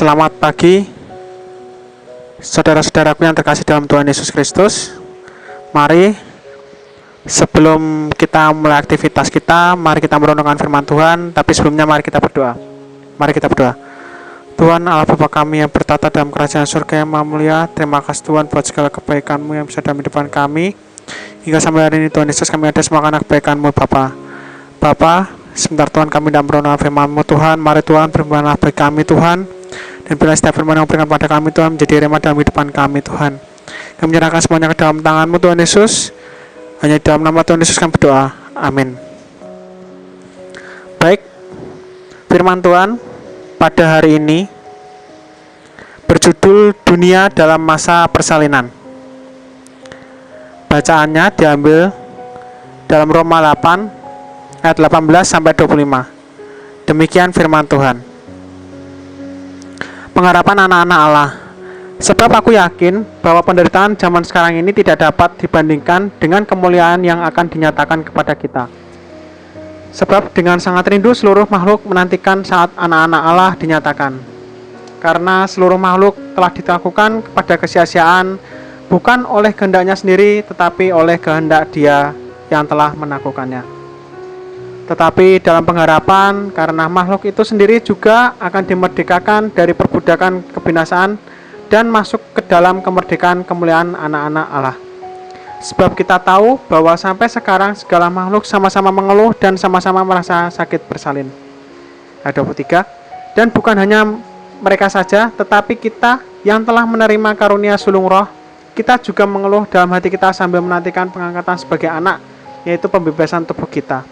Selamat pagi, saudara-saudaraku yang terkasih dalam Tuhan Yesus Kristus. Mari, sebelum kita mulai aktivitas kita, mari kita merenungkan firman Tuhan. Tapi sebelumnya mari kita berdoa. Mari kita berdoa. Tuhan Allah Bapa kami yang bertata dalam kerajaan surga yang maha mulia, terima kasih Tuhan buat segala kebaikan-Mu yang bisa dalam kehidupan kami. Hingga sampai hari ini Tuhan Yesus, kami ada semua anak kebaikan-Mu Bapa. Bapa, sebentar Tuhan kami dalam merenungkan firman-Mu Tuhan. Mari Tuhan berfirmanlah bagi kami Tuhan. Dan bila setiap firman yang berikan pada kami Tuhan menjadi rema dalam kehidupan kami Tuhan. Kami menyerahkan semuanya ke dalam tangan-Mu Tuhan Yesus. Hanya di dalam nama Tuhan Yesus kami berdoa. Amin. Baik, firman Tuhan pada hari ini berjudul Dunia dalam Masa Persalinan. Bacaannya diambil dalam Roma 8 ayat 18 sampai 25. Demikian firman Tuhan. Pengharapan anak-anak Allah. Sebab aku yakin bahwa penderitaan zaman sekarang ini tidak dapat dibandingkan dengan kemuliaan yang akan dinyatakan kepada kita. Sebab dengan sangat rindu seluruh makhluk menantikan saat anak-anak Allah dinyatakan. Karena seluruh makhluk telah ditaklukkan kepada kesia-siaan, bukan oleh kehendaknya sendiri, tetapi oleh kehendak Dia yang telah menaklukkannya. Tetapi dalam pengharapan, karena makhluk itu sendiri juga akan dimerdekakan dari perbudakan kebinasaan dan masuk ke dalam kemerdekaan kemuliaan anak-anak Allah. Sebab kita tahu bahwa sampai sekarang segala makhluk sama-sama mengeluh dan sama-sama merasa sakit bersalin. Ayat 23. Dan bukan hanya mereka saja, tetapi kita yang telah menerima karunia sulung roh, kita juga mengeluh dalam hati kita sambil menantikan pengangkatan sebagai anak, yaitu pembebasan tubuh kita.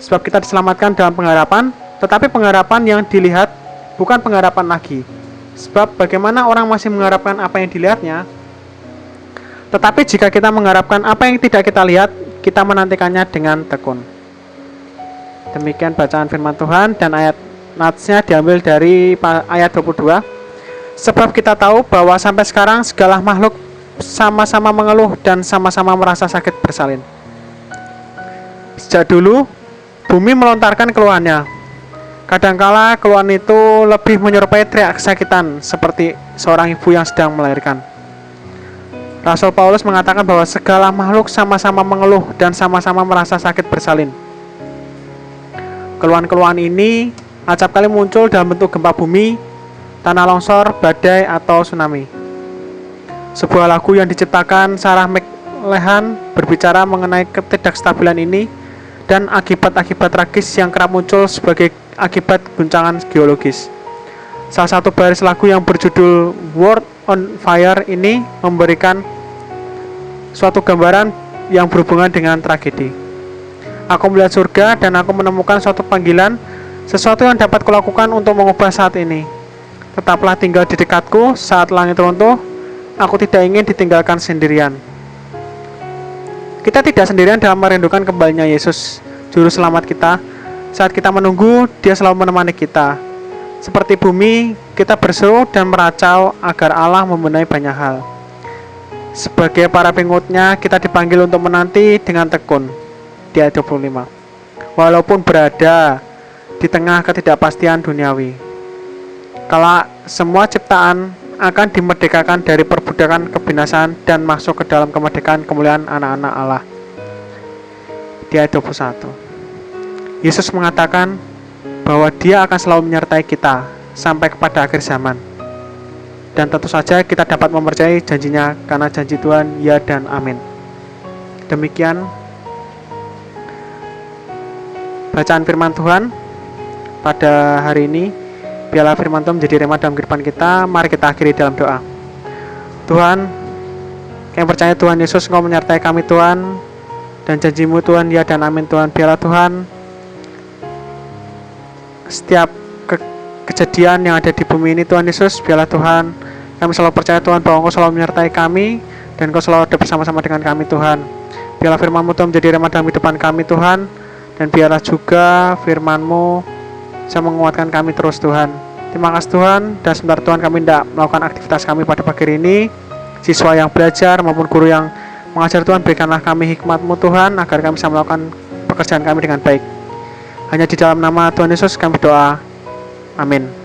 Sebab kita diselamatkan dalam pengharapan, tetapi pengharapan yang dilihat bukan pengharapan lagi. Sebab bagaimana orang masih mengharapkan apa yang dilihatnya, tetapi jika kita mengharapkan apa yang tidak kita lihat, kita menantikannya dengan tekun. Demikian bacaan firman Tuhan, dan ayat natsnya diambil dari ayat 22. Sebab kita tahu bahwa sampai sekarang segala makhluk sama-sama mengeluh dan sama-sama merasa sakit bersalin. Sejak dulu bumi melontarkan keluhannya. Kadangkala keluhan itu lebih menyerupai teriak kesakitan, seperti seorang ibu yang sedang melahirkan. Rasul Paulus mengatakan bahwa segala makhluk sama-sama mengeluh dan sama-sama merasa sakit bersalin. Keluhan-keluhan ini acap kali muncul dalam bentuk gempa bumi, tanah longsor, badai, atau tsunami. Sebuah lagu yang diciptakan Sarah McLachlan berbicara mengenai ketidakstabilan ini dan akibat-akibat tragis yang kerap muncul sebagai akibat guncangan geologis. Salah satu baris lagu yang berjudul World on Fire ini memberikan suatu gambaran yang berhubungan dengan tragedi. Aku melihat surga dan aku menemukan suatu panggilan, sesuatu yang dapat kulakukan untuk mengubah saat ini. Tetaplah tinggal di dekatku saat langit runtuh, aku tidak ingin ditinggalkan sendirian. Kita tidak sendirian dalam merindukan kembalinya Yesus, Juru Selamat kita. Saat kita menunggu, Dia selalu menemani kita. Seperti bumi, kita berseru dan meracau agar Allah membenahi banyak hal. Sebagai para pengikutnya, kita dipanggil untuk menanti dengan tekun. Di ayat 25. Walaupun berada di tengah ketidakpastian duniawi. Kala semua ciptaan akan dimerdekakan dari perbudakan kebinasaan dan masuk ke dalam kemerdekaan kemuliaan anak-anak Allah. Di ayat 21. Yesus mengatakan bahwa Dia akan selalu menyertai kita sampai kepada akhir zaman. Dan tentu saja kita dapat mempercayai janjinya karena janji Tuhan ya dan amin. Demikian bacaan firman Tuhan pada hari ini. Biarlah firman Tuhan menjadi rema dalam kehidupan kita. Mari kita akhiri dalam doa. Tuhan, kami percaya Tuhan Yesus Engkau menyertai kami Tuhan, dan janji-Mu Tuhan ya dan amin Tuhan. Biarlah Tuhan setiap kejadian yang ada di bumi ini Tuhan Yesus, biarlah Tuhan kami selalu percaya Tuhan bahwa Engkau selalu menyertai kami dan Engkau selalu ada bersama-sama dengan kami Tuhan. Biarlah firman-Mu Tuhan menjadi rema dalam kehidupan kami Tuhan, dan biarlah juga firman-Mu bisa menguatkan kami terus Tuhan. Terima kasih Tuhan, dan sebentar Tuhan kami tidak melakukan aktivitas kami pada pagi ini. Siswa yang belajar maupun guru yang mengajar Tuhan, berikanlah kami hikmat-Mu Tuhan agar kami bisa melakukan pekerjaan kami dengan baik. Hanya di dalam nama Tuhan Yesus kami berdoa. Amin.